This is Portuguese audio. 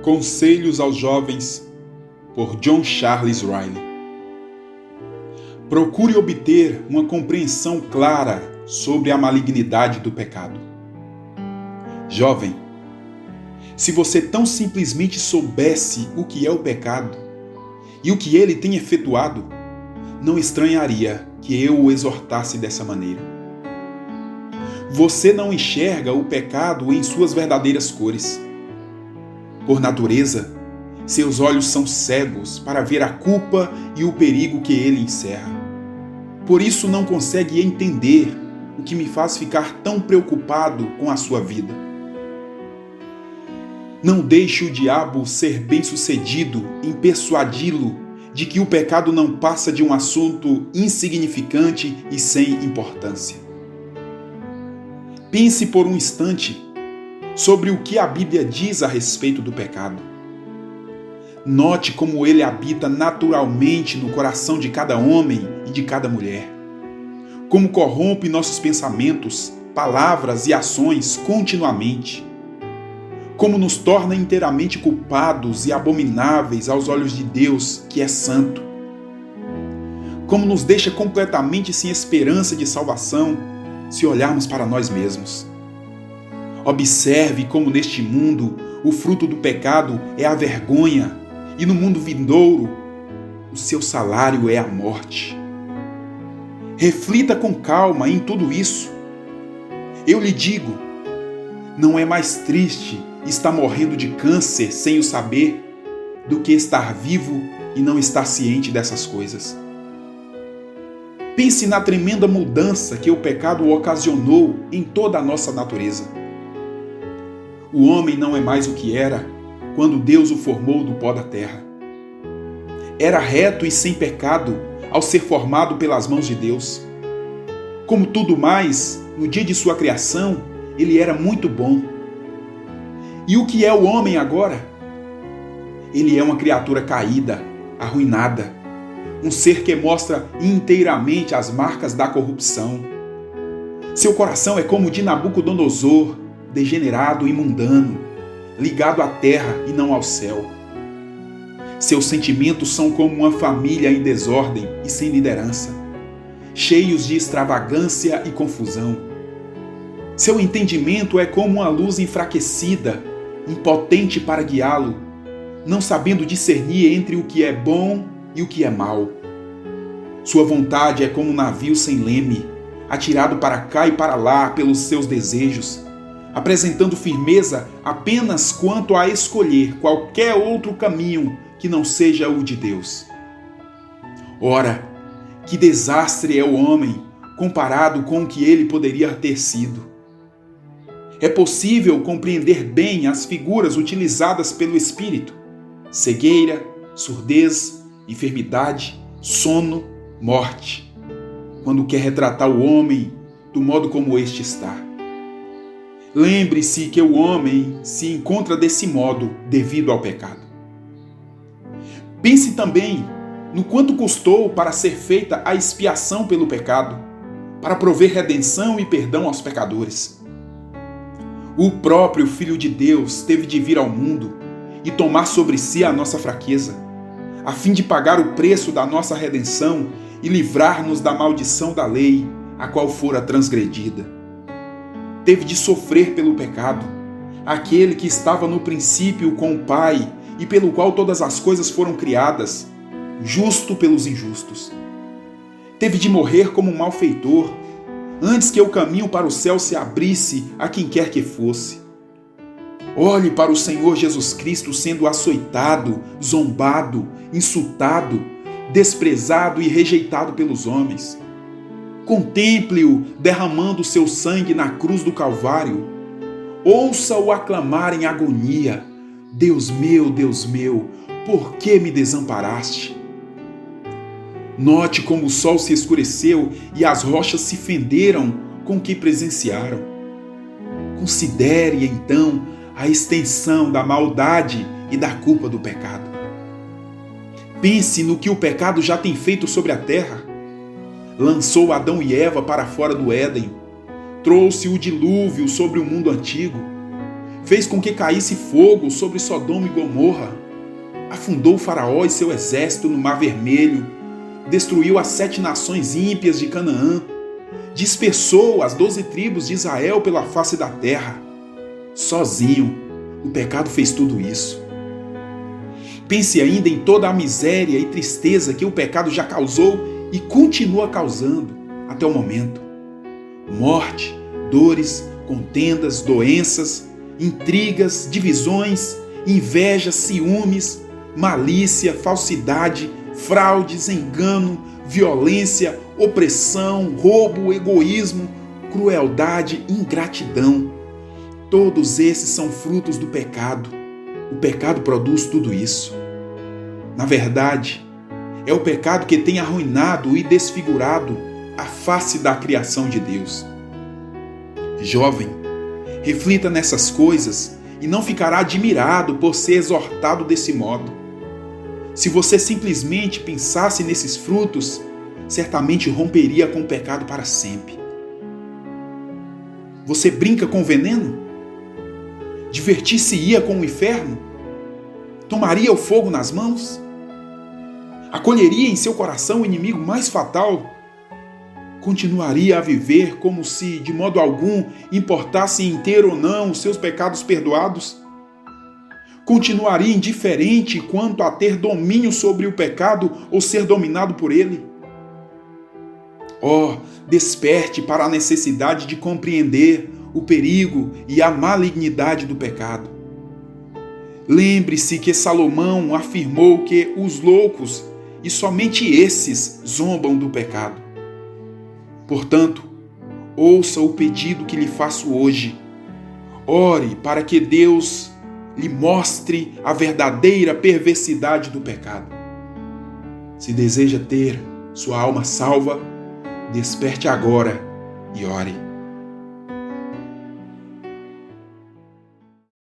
Conselhos aos Jovens, por John Charles Riley. Procure obter uma compreensão clara sobre a malignidade do pecado. Jovem, se você tão simplesmente soubesse o que é o pecado e o que ele tem efetuado, não estranharia que eu o exortasse dessa maneira. Você não enxerga o pecado em suas verdadeiras cores. Por natureza, seus olhos são cegos para ver a culpa e o perigo que ele encerra. Por isso não consegue entender o que me faz ficar tão preocupado com a sua vida. Não deixe o diabo ser bem-sucedido em persuadi-lo de que o pecado não passa de um assunto insignificante e sem importância. Pense por um instante sobre o que a Bíblia diz a respeito do pecado. Note como ele habita naturalmente no coração de cada homem e de cada mulher. Como corrompe nossos pensamentos, palavras e ações continuamente. Como nos torna inteiramente culpados e abomináveis aos olhos de Deus, que é santo. Como nos deixa completamente sem esperança de salvação, se olharmos para nós mesmos. Observe como neste mundo o fruto do pecado é a vergonha e no mundo vindouro o seu salário é a morte. Reflita com calma em tudo isso. Eu lhe digo, não é mais triste estar morrendo de câncer sem o saber do que estar vivo e não estar ciente dessas coisas. Pense na tremenda mudança que o pecado ocasionou em toda a nossa natureza. O homem não é mais o que era quando Deus o formou do pó da terra. Era reto e sem pecado ao ser formado pelas mãos de Deus. Como tudo mais, no dia de sua criação, ele era muito bom. E o que é o homem agora? Ele é uma criatura caída, arruinada, um ser que mostra inteiramente as marcas da corrupção. Seu coração é como o de Nabucodonosor, degenerado e mundano, ligado à terra e não ao céu. Seus sentimentos são como uma família em desordem e sem liderança, cheios de extravagância e confusão. Seu entendimento é como uma luz enfraquecida, impotente para guiá-lo, não sabendo discernir entre o que é bom e o que é mal. Sua vontade é como um navio sem leme, atirado para cá e para lá pelos seus desejos, apresentando firmeza apenas quanto a escolher qualquer outro caminho que não seja o de Deus. Ora, que desastre é o homem comparado com o que ele poderia ter sido. É possível compreender bem as figuras utilizadas pelo Espírito: cegueira, surdez, enfermidade, sono, morte, quando quer retratar o homem do modo como este está. Lembre-se que o homem se encontra desse modo devido ao pecado. Pense também no quanto custou para ser feita a expiação pelo pecado, para prover redenção e perdão aos pecadores. O próprio Filho de Deus teve de vir ao mundo e tomar sobre si a nossa fraqueza, a fim de pagar o preço da nossa redenção e livrar-nos da maldição da lei, a qual fora transgredida. Teve de sofrer pelo pecado, aquele que estava no princípio com o Pai e pelo qual todas as coisas foram criadas, justo pelos injustos. Teve de morrer como um malfeitor, antes que o caminho para o céu se abrisse a quem quer que fosse. Olhe para o Senhor Jesus Cristo sendo açoitado, zombado, insultado, desprezado e rejeitado pelos homens. Contemple-o derramando seu sangue na cruz do Calvário. Ouça-o aclamar em agonia: Deus meu, por que me desamparaste? Note como o sol se escureceu e as rochas se fenderam com o que presenciaram. Considere, então, a extensão da maldade e da culpa do pecado. Pense no que o pecado já tem feito sobre a terra. Lançou Adão e Eva para fora do Éden, trouxe o dilúvio sobre o mundo antigo, fez com que caísse fogo sobre Sodoma e Gomorra, afundou Faraó e seu exército no Mar Vermelho, destruiu as 7 nações ímpias de Canaã, dispersou as 12 tribos de Israel pela face da terra. Sozinho, o pecado fez tudo isso. Pense ainda em toda a miséria e tristeza que o pecado já causou e continua causando até o momento. Morte, dores, contendas, doenças, intrigas, divisões, inveja, ciúmes, malícia, falsidade, fraudes, engano, violência, opressão, roubo, egoísmo, crueldade, ingratidão. Todos esses são frutos do pecado. O pecado produz tudo isso. Na verdade, é o pecado que tem arruinado e desfigurado a face da criação de Deus. Jovem, reflita nessas coisas e não ficará admirado por ser exortado desse modo. Se você simplesmente pensasse nesses frutos, certamente romperia com o pecado para sempre. Você brinca com o veneno? Divertir-se-ia com o inferno? Tomaria o fogo nas mãos? Acolheria em seu coração o inimigo mais fatal? Continuaria a viver como se, de modo algum, importasse em ter ou não os seus pecados perdoados? Continuaria indiferente quanto a ter domínio sobre o pecado ou ser dominado por ele? Oh, desperte para a necessidade de compreender o perigo e a malignidade do pecado. Lembre-se que Salomão afirmou que os loucos, e somente esses, zombam do pecado. Portanto, ouça o pedido que lhe faço hoje. Ore para que Deus lhe mostre a verdadeira perversidade do pecado. Se deseja ter sua alma salva, desperte agora e ore.